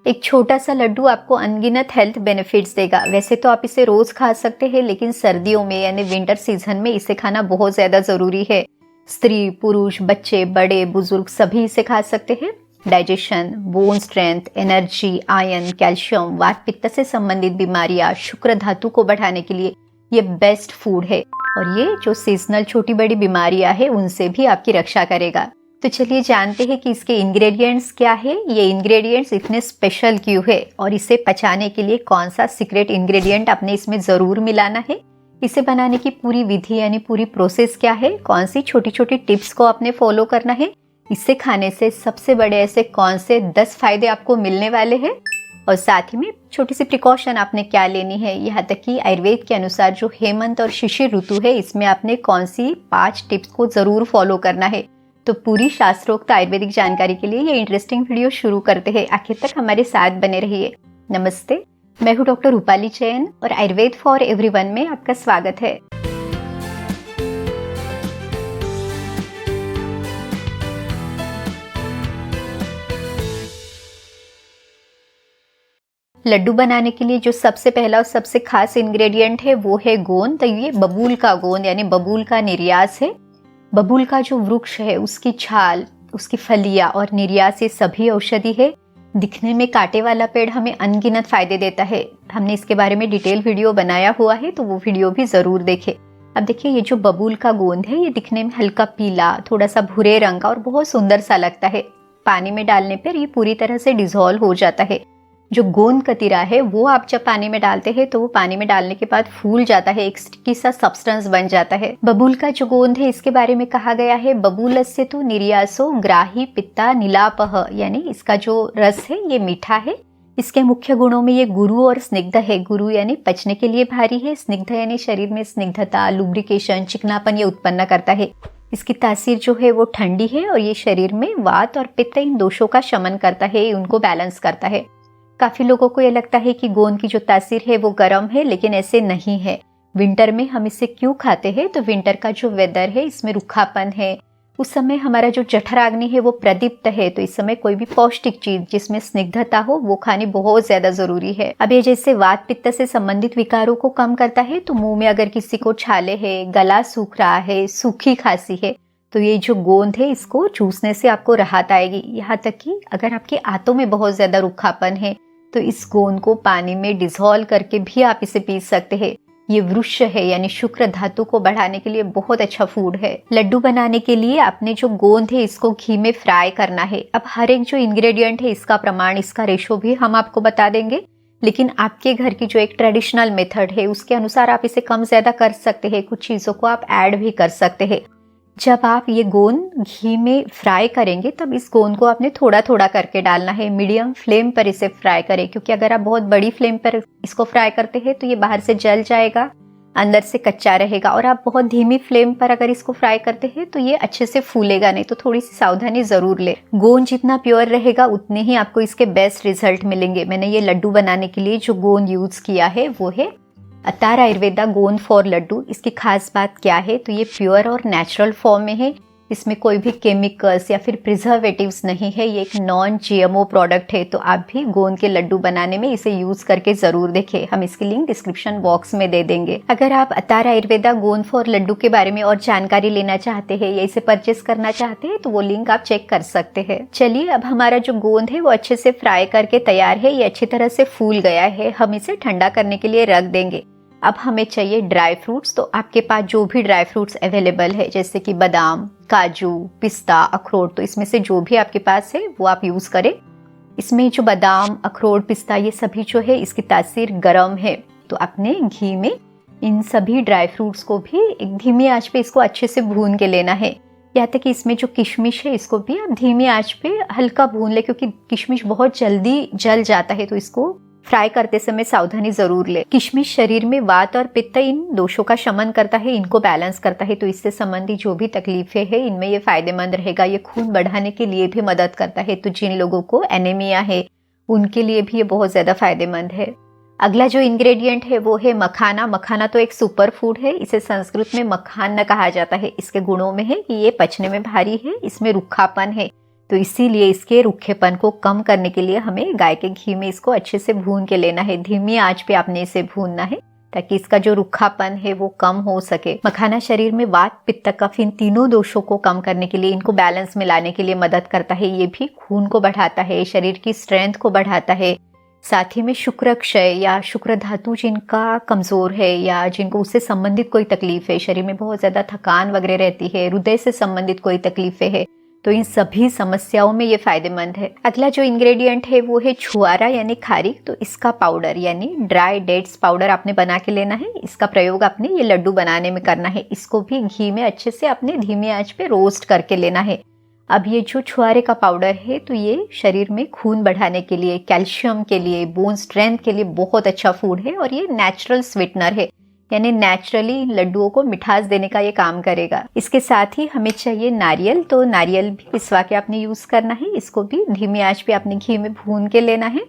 एक छोटा सा लड्डू आपको अनगिनत हेल्थ बेनिफिट्स देगा। वैसे तो आप इसे रोज खा सकते हैं, लेकिन सर्दियों में यानी विंटर सीजन में इसे खाना बहुत ज्यादा जरूरी है। स्त्री, पुरुष, बच्चे, बड़े, बुजुर्ग सभी इसे खा सकते हैं। Digestion, bone strength, energy, iron, calcium, वात पित्त से संबंधित बीमारियां, शुक्र धातु को बढ़ाने के लिए ये बेस्ट फूड है। और ये जो सीजनल छोटी बड़ी बीमारियां हैं उनसे भी आपकी रक्षा करेगा। तो चलिए जानते हैं कि इसके इंग्रेडिएंट्स क्या है, ये इंग्रेडिएंट्स इतने स्पेशल क्यों है और इसे पचाने के लिए कौन सा सीक्रेट इंग्रेडिएंट आपने इसमें जरूर मिलाना है। इसे बनाने की पूरी विधि यानी पूरी प्रोसेस क्या है, कौन सी छोटी छोटी टिप्स को आपने फॉलो करना है, इसे खाने से सबसे बड़े ऐसे कौन से 10 फायदे आपको मिलने वाले हैं, और साथ ही में छोटी सी प्रिकॉशन आपने क्या लेनी है। यहाँ तक कि आयुर्वेद के अनुसार जो हेमंत और शिशिर ऋतु है इसमें आपने कौन सी 5 टिप्स को जरूर फॉलो करना है। तो पूरी शास्त्रोक्त आयुर्वेदिक जानकारी के लिए ये इंटरेस्टिंग वीडियो शुरू करते हैं। आखिर तक हमारे साथ बने रहिए। नमस्ते, मैं हूँ डॉक्टर रूपाली जैन और आयुर्वेद फॉर एवरीवन में आपका स्वागत है। लड्डू बनाने के लिए जो सबसे पहला और सबसे खास इंग्रेडिएंट है वो है गोंद। तो ये बबूल का गोंद यानी बबूल का निर्यास है। बबूल का जो वृक्ष है उसकी छाल, उसकी फलियां और निर्यास ये सभी औषधि है। दिखने में कांटे वाला पेड़ हमें अनगिनत फायदे देता है। हमने इसके बारे में डिटेल वीडियो बनाया हुआ है, तो वो वीडियो भी जरूर देखें। अब देखिए, ये जो बबूल का गोंद है ये दिखने में हल्का पीला, थोड़ा सा भूरे रंग का और बहुत सुंदर सा लगता है। पानी में डालने पर ये पूरी तरह से डिसॉल्व हो जाता है। जो गोंद कतीरा है वो आप जब पानी में डालते हैं तो वो पानी में डालने के बाद फूल जाता है, एक स्टिकी सा सब्सटेंस बन जाता है। बबूल का जो गोंद है इसके बारे में कहा गया है, बबूलस्य तो निर्यासो ग्राही पित्ता नीलापह, यानी इसका जो रस है ये मीठा है। इसके मुख्य गुणों में ये गुरु और स्निग्ध है। गुरु यानी पचने के लिए भारी है, स्निग्ध यानी शरीर में स्निग्धता, लुब्रिकेशन, चिकनापन ये उत्पन्न करता है। इसकी तासीर जो है वो ठंडी है और ये शरीर में वात और पित्त इन दोषों का शमन करता है, उनको बैलेंस करता है। काफी लोगों को ये लगता है कि गोंद की जो तासीर है वो गर्म है, लेकिन ऐसे नहीं है। विंटर में हम इसे क्यों खाते हैं, तो विंटर का जो वेदर है इसमें रूखापन है। उस समय हमारा जो जठराग्नि है वो प्रदीप्त है, तो इस समय कोई भी पौष्टिक चीज जिसमें स्निग्धता हो वो खानी बहुत ज्यादा जरूरी है। अब ये जैसे वात पित्त से संबंधित विकारों को कम करता है, तो मुंह में अगर किसी को छाले है, गला सूख रहा है, सूखी खांसी है, तो ये जो गोंद है इसको चूसने से आपको राहत आएगी। यहाँ तक कि अगर आपके आंतों में बहुत ज्यादा रूखापन है तो इस गोंद को पानी में डिसॉल्व करके भी आप इसे पी सकते हैं। ये वृक्ष है यानी शुक्र धातु को बढ़ाने के लिए बहुत अच्छा फूड है। लड्डू बनाने के लिए आपने जो गोंद है इसको घी में फ्राई करना है। अब हर एक जो इंग्रेडिएंट है इसका प्रमाण, इसका रेशो भी हम आपको बता देंगे, लेकिन आपके घर की जो एक ट्रेडिशनल मेथड है उसके अनुसार आप इसे कम ज्यादा कर सकते हैं। कुछ चीजों को आप ऐड भी कर सकते हैं। जब आप ये गोंद घी में फ्राई करेंगे तब इस गोंद को आपने थोड़ा थोड़ा करके डालना है। मीडियम फ्लेम पर इसे फ्राई करें, क्योंकि अगर आप बहुत बड़ी फ्लेम पर इसको फ्राई करते हैं तो ये बाहर से जल जाएगा, अंदर से कच्चा रहेगा। और आप बहुत धीमी फ्लेम पर अगर इसको फ्राई करते हैं तो ये अच्छे से फूलेगा नहीं, तो थोड़ी सी सावधानी जरूर ले। गोंद जितना प्योर रहेगा उतने ही आपको इसके बेस्ट रिजल्ट मिलेंगे। मैंने ये लड्डू बनाने के लिए जो गोंद यूज किया है वो है अतार आयुर्वेदा गोंद फॉर लड्डू। इसकी खास बात क्या है, तो ये प्योर और नेचुरल फॉर्म में है। इसमें कोई भी केमिकल्स या फिर प्रिजर्वेटिव्स नहीं है। ये एक नॉन जीएमओ प्रोडक्ट है, तो आप भी गोंद के लड्डू बनाने में इसे यूज करके जरूर देखें। हम इसकी लिंक डिस्क्रिप्शन बॉक्स में दे देंगे। अगर आप अतार आयुर्वेदा गोंद फॉर लड्डू के बारे में और जानकारी लेना चाहते हैं या इसे परचेस करना चाहते हैं तो वो लिंक आप चेक कर सकते हैं। चलिए, अब हमारा जो गोंद है वो अच्छे से फ्राई करके तैयार है। ये अच्छी तरह से फूल गया है। हम इसे ठंडा करने के लिए रख देंगे। अब हमें चाहिए ड्राई फ्रूट्स। तो आपके पास जो भी ड्राई फ्रूट्स अवेलेबल है, जैसे कि बादाम, काजू, पिस्ता, अखरोट, तो इसमें से जो भी आपके पास है वो आप यूज करें। इसमें जो बादाम, अखरोट, पिस्ता ये सभी जो है इसकी तासीर गर्म है, तो अपने घी में इन सभी ड्राई फ्रूट्स को भी एक धीमी आंच पे इसको अच्छे से भून के लेना है। यहाँ तक कि इसमें जो किशमिश है इसको भी आप धीमी आंच पे हल्का भून ले, क्योंकि किशमिश बहुत जल्दी जल जाता है, तो इसको फ्राई करते समय सावधानी जरूर ले। किशमिश शरीर में वात और पित्त इन दोषों का शमन करता है, इनको बैलेंस करता है, तो इससे संबंधी जो भी तकलीफें हैं इनमें ये फायदेमंद रहेगा। ये खून बढ़ाने के लिए भी मदद करता है, तो जिन लोगों को एनीमिया है उनके लिए भी ये बहुत ज्यादा फायदेमंद है। अगला जो इंग्रेडिएंट है वो है मखाना। मखाना तो एक सुपर फूड है। इसे संस्कृत में मखान कहा जाता है। इसके गुणों में है कि ये पचने में भारी है, इसमें रूखापन है, तो इसीलिए इसके रूखेपन को कम करने के लिए हमें गाय के घी में इसको अच्छे से भून के लेना है। धीमी आंच पे आपने इसे भूनना है ताकि इसका जो रूखापन है वो कम हो सके। मखाना शरीर में वात, पित्त, कफ इन तीनों दोषों को कम करने के लिए, इनको बैलेंस में लाने के लिए मदद करता है। ये भी खून को बढ़ाता है, शरीर की स्ट्रेंथ को बढ़ाता है। साथ ही में शुक्र क्षय या शुक्र धातु जिनका कमजोर है या जिनको उससे संबंधित कोई तकलीफ है, शरीर में बहुत ज्यादा थकान वगैरह रहती है, हृदय से संबंधित कोई तकलीफें है, तो इन सभी समस्याओं में ये फायदेमंद है। अगला जो इंग्रेडिएंट है वो है छुआरा यानी खारीक। तो इसका पाउडर यानी ड्राई डेट्स पाउडर आपने बना के लेना है। इसका प्रयोग आपने ये लड्डू बनाने में करना है। इसको भी घी में अच्छे से अपने धीमी आंच पे रोस्ट करके लेना है। अब ये जो छुआरे का पाउडर है तो ये शरीर में खून बढ़ाने के लिए, कैल्शियम के लिए, बोन स्ट्रेंथ के लिए बहुत अच्छा फूड है और ये नेचुरल स्वीटनर है, यानी नेचुरली इन लड्डुओं को मिठास देने का ये काम करेगा। इसके साथ ही हमें चाहिए नारियल। तो नारियल भी पिसवा के आपने यूज करना है। इसको भी धीमी आंच पे आपने घी में भून के लेना है।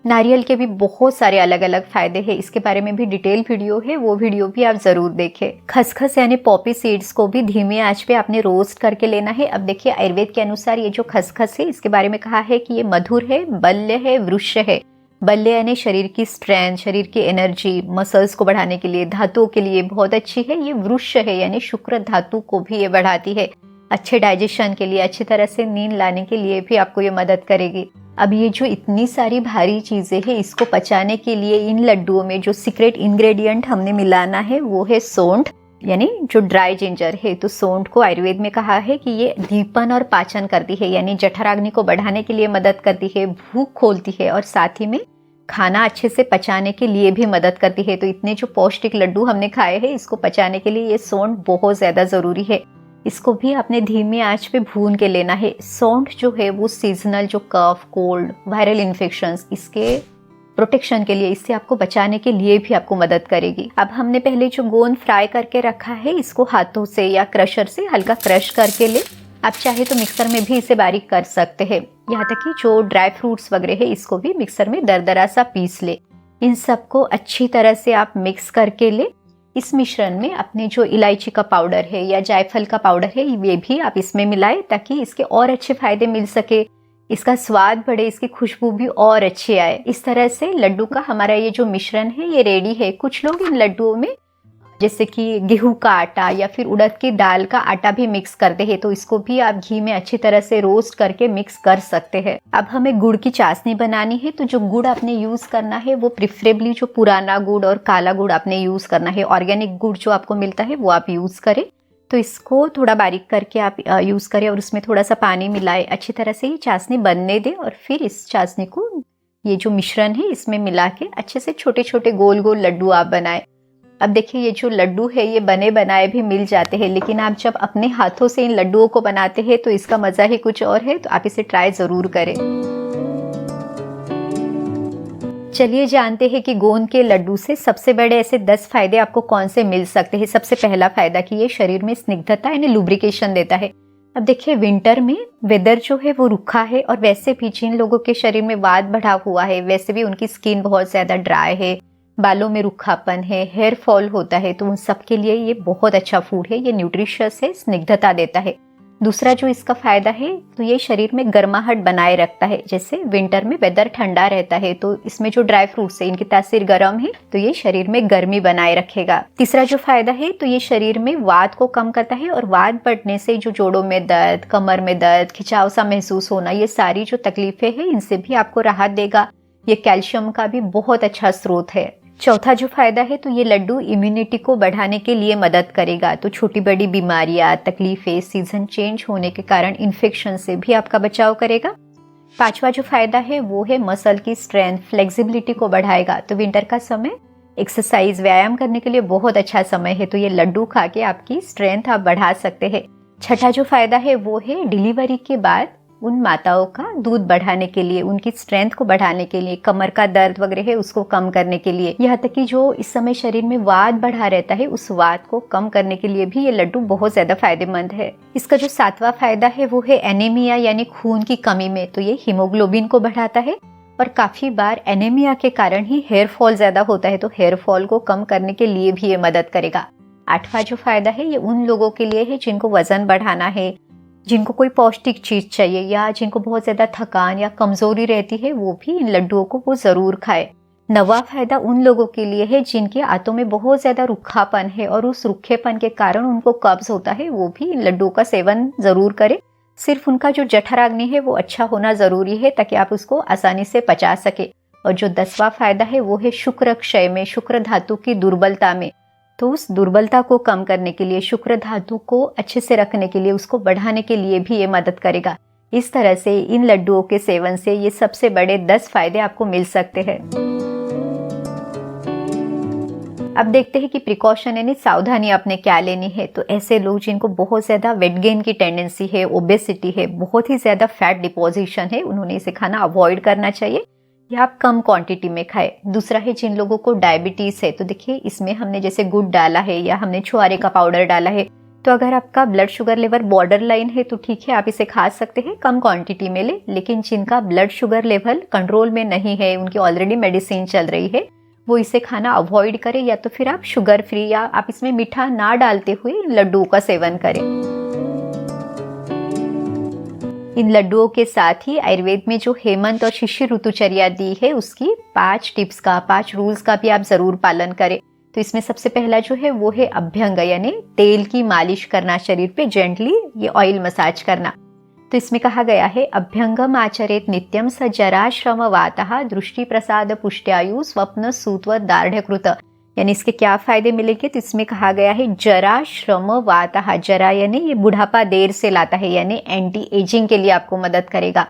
नारियल के भी बहुत सारे अलग अलग फायदे हैं, इसके बारे में भी डिटेल वीडियो है, वो वीडियो भी आप जरूर देखें। खसखस यानी पॉपी सीड्स को भी धीमी आंच पे आपने रोस्ट करके लेना है। अब देखिए आयुर्वेद के अनुसार ये जो खसखस है इसके बारे में कहा है कि ये मधुर है, बल्य है, वृक्ष है। बल्य यानी शरीर की स्ट्रेंथ, शरीर की एनर्जी, मसल्स को बढ़ाने के लिए, धातुओं के लिए बहुत अच्छी है। ये वृक्ष है यानी शुक्र धातु को भी ये बढ़ाती है। अच्छे डाइजेशन के लिए, अच्छी तरह से नींद लाने के लिए भी आपको ये मदद करेगी। अब ये जो इतनी सारी भारी चीजें हैं, इसको पचाने के लिए इन लड्डुओं में जो सीक्रेट इंग्रेडिएंट हमने मिलाना है वो है सौंठ यानी जो ड्राई जिंजर है। तो सौंठ को आयुर्वेद में कहा है कि ये दीपन और पाचन करती है, यानी जठराग्नि को बढ़ाने के लिए मदद करती है, भूख खोलती है और साथ ही में खाना अच्छे से पचाने के लिए भी मदद करती है। तो इतने जो पौष्टिक लड्डू हमने खाए हैं, इसको पचाने के लिए ये सौंठ बहुत ज्यादा जरूरी है। इसको भी आपने धीमी आंच पे भून के लेना है। सौंठ जो है वो सीजनल जो कफ, कोल्ड, वायरल इन्फेक्शंस, इसके प्रोटेक्शन के लिए, इससे आपको बचाने के लिए भी आपको मदद करेगी। अब हमने पहले जो गोंद फ्राई करके रखा है, इसको हाथों से या क्रशर से हल्का क्रश करके ले। आप चाहे तो मिक्सर में भी इसे बारीक कर सकते हैं। यहाँ तक कि जो ड्राई फ्रूट्स वगैरह है इसको भी मिक्सर में दरदरा सा पीस ले। इन सबको अच्छी तरह से आप मिक्स करके ले। इस मिश्रण में अपने जो इलायची का पाउडर है या जायफल का पाउडर है ये भी आप इसमें मिलाएं ताकि इसके और अच्छे फायदे मिल सके, इसका स्वाद बढ़े, इसकी खुशबू भी और अच्छी आए। इस तरह से लड्डू का हमारा ये जो मिश्रण है ये रेडी है। कुछ लोग इन लड्डुओं में जैसे कि गेहूं का आटा या फिर उड़द की दाल का आटा भी मिक्स करते हैं, तो इसको भी आप घी में अच्छी तरह से रोस्ट करके मिक्स कर सकते हैं। अब हमें गुड़ की चाशनी बनानी है, तो जो गुड़ आपने यूज करना है वो प्रिफरेबली जो पुराना गुड़ और काला गुड़ आपने यूज करना है। ऑर्गेनिक गुड़ जो आपको मिलता है वो आप यूज करें। तो इसको थोड़ा बारीक करके आप यूज करें और उसमें थोड़ा सा पानी मिलाए, अच्छी तरह से ये चाशनी बनने दें और फिर इस चाशनी को ये जो मिश्रण है इसमें मिला के अच्छे से छोटे छोटे गोल गोल लड्डू आप बनाए। अब देखिए ये जो लड्डू है ये बने बनाए भी मिल जाते हैं, लेकिन आप जब अपने हाथों से इन लड्डुओं को बनाते हैं तो इसका मजा ही कुछ और है। तो आप इसे ट्राई जरूर करें। चलिए जानते हैं कि गोंद के लड्डू से सबसे बड़े ऐसे 10 फायदे आपको कौन से मिल सकते हैं। सबसे पहला फायदा कि ये शरीर में स्निग्धता यानी लुब्रिकेशन देता है। अब देखिए विंटर में वेदर जो है वो रुखा है और वैसे भी जिन लोगों के शरीर में वात बढ़ा हुआ है, वैसे भी उनकी स्किन बहुत ज्यादा ड्राई है, बालों में रुखापन है, हेयर फॉल होता है, तो उन सब के लिए ये बहुत अच्छा फूड है। ये न्यूट्रिशियस है, स्निग्धता देता है। दूसरा जो इसका फायदा है तो ये शरीर में गर्माहट बनाए रखता है। जैसे विंटर में वेदर ठंडा रहता है तो इसमें जो ड्राई फ्रूट्स है इनकी तासीर गर्म है तो ये शरीर में गर्मी बनाए रखेगा। तीसरा जो फायदा है तो ये शरीर में वात को कम करता है और वात बढ़ने से जो जोड़ों में दर्द, कमर में दर्द, खिंचाव सा महसूस होना, ये सारी जो तकलीफें हैं इनसे भी आपको राहत देगा। ये कैल्शियम का भी बहुत अच्छा स्रोत है। चौथा जो फायदा है तो ये लड्डू इम्यूनिटी को बढ़ाने के लिए मदद करेगा। तो छोटी बड़ी बीमारियां, तकलीफें, सीजन चेंज होने के कारण इन्फेक्शन से भी आपका बचाव करेगा। पांचवा जो फायदा है वो है मसल की स्ट्रेंथ, फ्लेक्सिबिलिटी को बढ़ाएगा। तो विंटर का समय एक्सरसाइज, व्यायाम करने के लिए बहुत अच्छा समय है। तो ये लड्डू खा के आपकी स्ट्रेंथ आप बढ़ा सकते हैं। छठा जो फायदा है वो है डिलीवरी के बाद उन माताओं का दूध बढ़ाने के लिए, उनकी स्ट्रेंथ को बढ़ाने के लिए, कमर का दर्द वगैरह है उसको कम करने के लिए, यहाँ तक कि जो इस समय शरीर में वात बढ़ा रहता है उस वात को कम करने के लिए भी ये लड्डू बहुत ज्यादा फायदेमंद है। इसका जो सातवां फायदा है वो है एनीमिया यानी खून की कमी में। तो ये हीमोग्लोबिन को बढ़ाता है और काफी बार एनीमिया के कारण ही हेयर फॉल ज्यादा होता है, तो हेयर फॉल को कम करने के लिए भी ये मदद करेगा। आठवां जो फायदा है ये उन लोगों के लिए है जिनको वजन बढ़ाना है, जिनको कोई पौष्टिक चीज़ चाहिए या जिनको बहुत ज़्यादा थकान या कमज़ोरी रहती है, वो भी इन लड्डुओं को वो ज़रूर खाए। नवा फ़ायदा उन लोगों के लिए है जिनके आंतों में बहुत ज़्यादा रूखापन है और उस रूखेपन के कारण उनको कब्ज़ होता है, वो भी इन लड्डुओं का सेवन ज़रूर करें। सिर्फ उनका जो जठराग्नि है वो अच्छा होना ज़रूरी है ताकि आप उसको आसानी से पचा सके। और जो 10वां फ़ायदा है वो है शुक्र क्षय में, शुक्र धातु की दुर्बलता में। तो उस दुर्बलता को कम करने के लिए, शुक्र धातु को अच्छे से रखने के लिए, उसको बढ़ाने के लिए भी ये मदद करेगा। इस तरह से इन लड्डुओं के सेवन से ये सबसे बड़े 10 फायदे आपको मिल सकते हैं। अब देखते हैं कि प्रिकॉशन यानी सावधानी आपने क्या लेनी है। तो ऐसे लोग जिनको बहुत ज़्यादा वेट गेन की टेंडेंसी है, ओबेसिटी है, बहुत ही ज़्यादा फैट डिपोजिशन है, उन्होंने इसे खाना अवॉइड करना चाहिए या आप कम क्वांटिटी में खाएं। दूसरा है जिन लोगों को डायबिटीज़ है, तो देखिए इसमें हमने जैसे गुड़ डाला है या हमने छुआरे का पाउडर डाला है, तो अगर आपका blood sugar level border line है तो ठीक है, आप इसे खा सकते हैं, कम क्वांटिटी में ले। लेकिन जिनका ब्लड शुगर लेवल कंट्रोल में नहीं है, उनकी ऑलरेडी मेडिसिन चल रही है, वो इसे खाना अवॉइड करें या तो फिर आप शुगर फ्री या आप इसमें मीठा ना डालते हुए लड्डुओं का सेवन करें। इन लड्डुओं के साथ ही आयुर्वेद में जो हेमंत और शिशिर ऋतुचर्या दी है, उसकी 5 टिप्स का, 5 रूल्स का भी आप जरूर पालन करें। तो इसमें सबसे पहला जो है वो है अभ्यंग, यानी तेल की मालिश करना शरीर पे, जेंटली ये ऑयल मसाज करना। तो इसमें कहा गया है अभ्यंगम आचरेत नित्यम स जरा श्रम वातः दृष्टि प्रसाद पुष्ट्यायु स्वप्न सूत्व दार्ढ्यकृत। यानी इसके क्या फायदे मिलेंगे, तो इसमें कहा गया है जरा श्रम वातः, जरा यानी ये बुढ़ापा देर से लाता है, यानी एंटी एजिंग के लिए आपको मदद करेगा।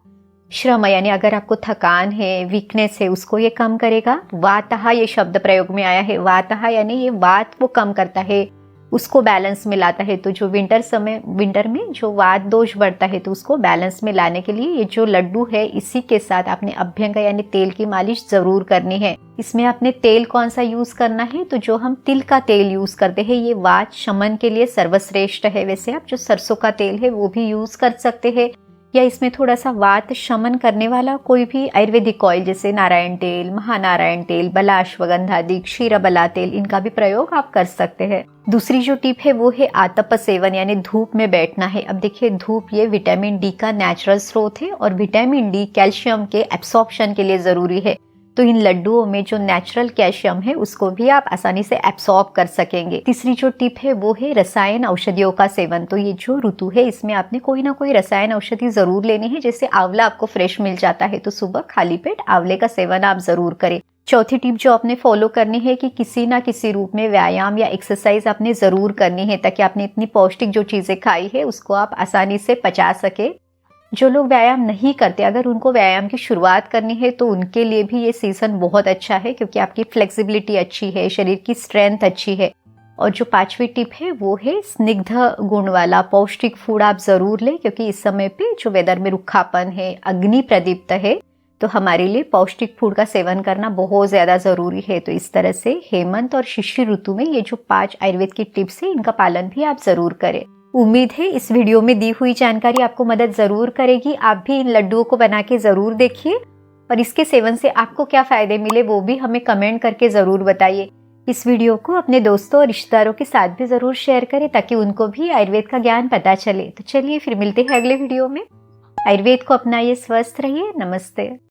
श्रम यानी अगर आपको थकान है, वीकनेस है, उसको ये कम करेगा। वातः ये शब्द प्रयोग में आया है, वातः यानी ये वात वो कम करता है, उसको बैलेंस में लाता है। तो जो विंटर में जो वात दोष बढ़ता है, तो उसको बैलेंस में लाने के लिए ये जो लड्डू है, इसी के साथ आपने अभ्यंग यानी तेल की मालिश जरूर करनी है। इसमें आपने तेल कौन सा यूज करना है, तो जो हम तिल का तेल यूज करते हैं, ये वात शमन के लिए सर्वश्रेष्ठ है। वैसे आप जो सरसों का तेल है वो भी यूज कर सकते हैं, या इसमें थोड़ा सा वात शमन करने वाला कोई भी आयुर्वेदिक ऑयल जैसे नारायण तेल, महानारायण तेल, बला अश्वगंधादि, क्षीरबला तेल, इनका भी प्रयोग आप कर सकते हैं। दूसरी जो टिप है वो है आतप सेवन, यानी धूप में बैठना है। अब देखिए धूप ये विटामिन डी का नेचुरल स्रोत है और विटामिन डी कैल्शियम के एब्सॉर्प्शन के लिए जरूरी है। तो इन लड्डुओं में जो नेचुरल कैल्शियम है उसको भी आप आसानी से एब्सॉर्ब कर सकेंगे। तीसरी जो टिप है वो है रसायन औषधियों का सेवन। तो ये जो ऋतु है इसमें आपने कोई ना कोई रसायन औषधि जरूर लेनी है। जैसे आंवला आपको फ्रेश मिल जाता है, तो सुबह खाली पेट आंवले का सेवन आप जरूर करें। चौथी टिप जो आपने फॉलो करनी है कि किसी ना किसी रूप में व्यायाम या एक्सरसाइज आपने जरूर करनी है, ताकि आपने इतनी पौष्टिक जो चीजें खाई है उसको आप आसानी से पचा सके। जो लोग व्यायाम नहीं करते, अगर उनको व्यायाम की शुरुआत करनी है तो उनके लिए भी ये सीजन बहुत अच्छा है, क्योंकि आपकी फ्लेक्सिबिलिटी अच्छी है, शरीर की स्ट्रेंथ अच्छी है। और जो 5वीं टिप है वो है स्निग्ध गुण वाला पौष्टिक फूड आप जरूर लें, क्योंकि इस समय पे जो वेदर में रुखापन है, अग्नि प्रदीप्त है, तो हमारे लिए पौष्टिक फूड का सेवन करना बहुत ज्यादा जरूरी है। तो इस तरह से हेमंत और शिशिर ऋतु में ये जो 5 आयुर्वेद की टिप्स है, इनका पालन भी आप जरूर करें। उम्मीद है इस वीडियो में दी हुई जानकारी आपको मदद जरूर करेगी। आप भी इन लड्डुओं को बना के जरूर देखिए और इसके सेवन से आपको क्या फायदे मिले वो भी हमें कमेंट करके जरूर बताइए। इस वीडियो को अपने दोस्तों और रिश्तेदारों के साथ भी जरूर शेयर करें, ताकि उनको भी आयुर्वेद का ज्ञान पता चले। तो चलिए फिर मिलते हैं अगले वीडियो में। आयुर्वेद को अपनाइए, स्वस्थ रहिए। नमस्ते।